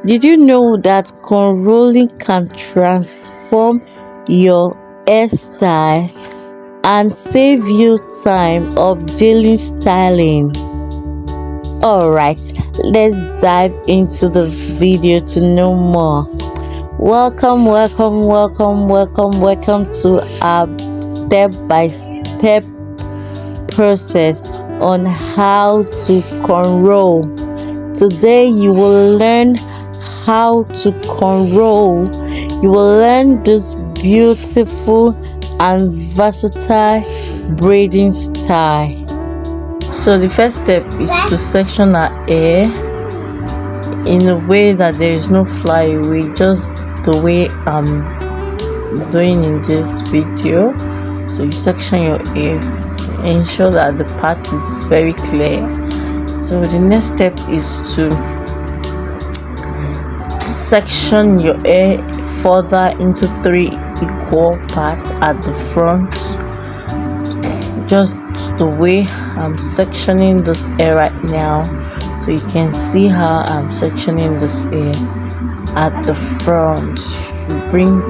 Did you know that cornrowing can transform your hairstyle and save you time of daily styling? Alright, let's dive into the video to know more. Welcome to our step-by-step process on how to cornrow. Today you will learn how to cornrow. You will learn this beautiful and versatile braiding style. So the first step is to section our hair in a way that there is no flyaway, just the way I'm doing in this video. So you section your hair, ensure that the part is very clear. So the next step is to section your hair further into 3 equal parts at the front, just the way I'm sectioning this hair right now. So you can see how I'm sectioning this hair at the front. You bring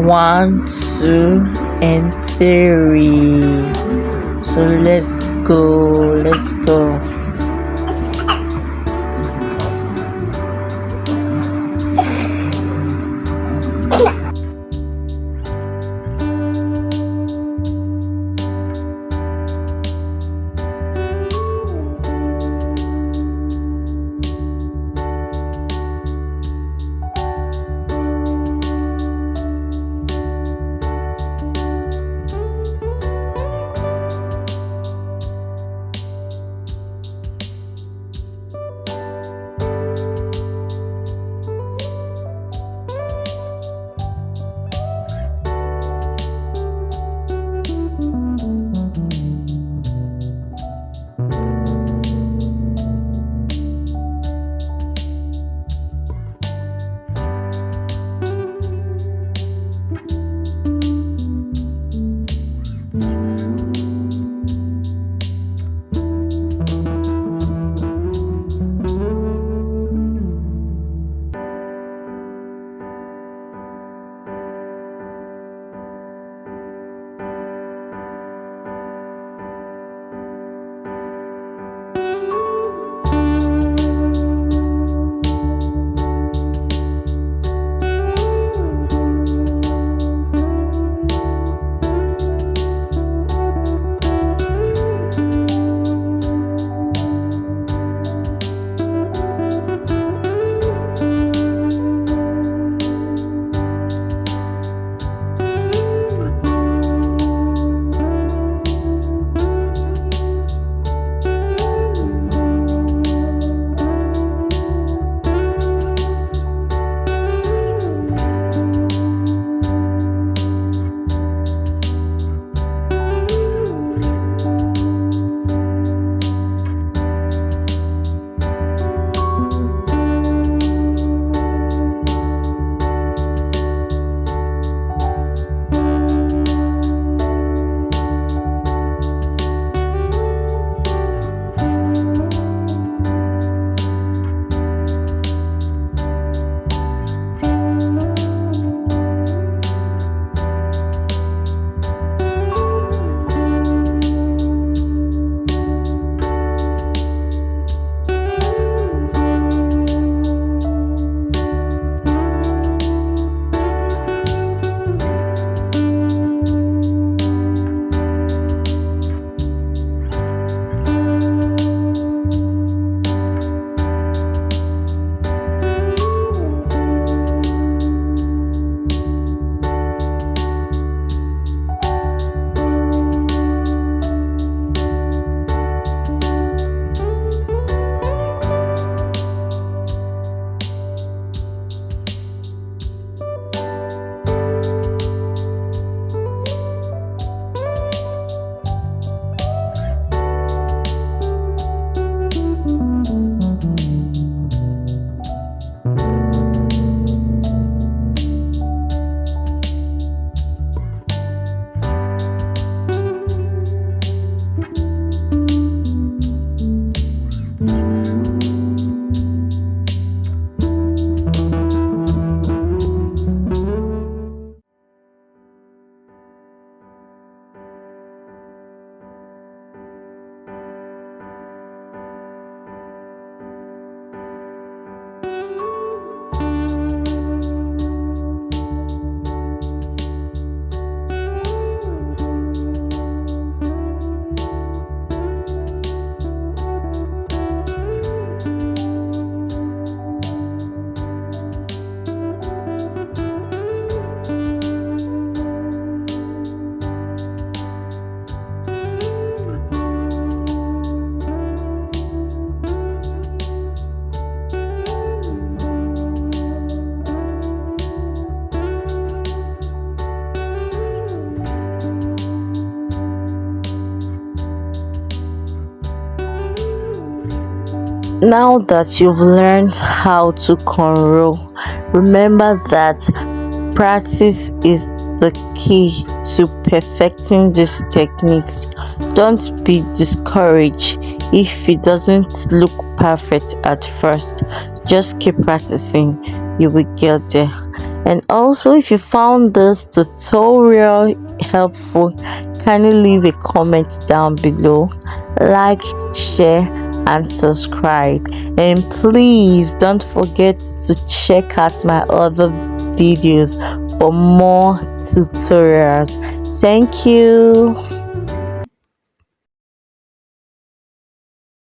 1, 2 and 3. So let's go. Now that you've learned how to cornrow, remember that practice is the key to perfecting these techniques. Don't be discouraged if it doesn't look perfect at first. Just keep practicing, you will get there. And also, if you found this tutorial helpful, kindly leave a comment down below, like, share and subscribe. And please don't forget to check out my other videos for more tutorials. Thank you.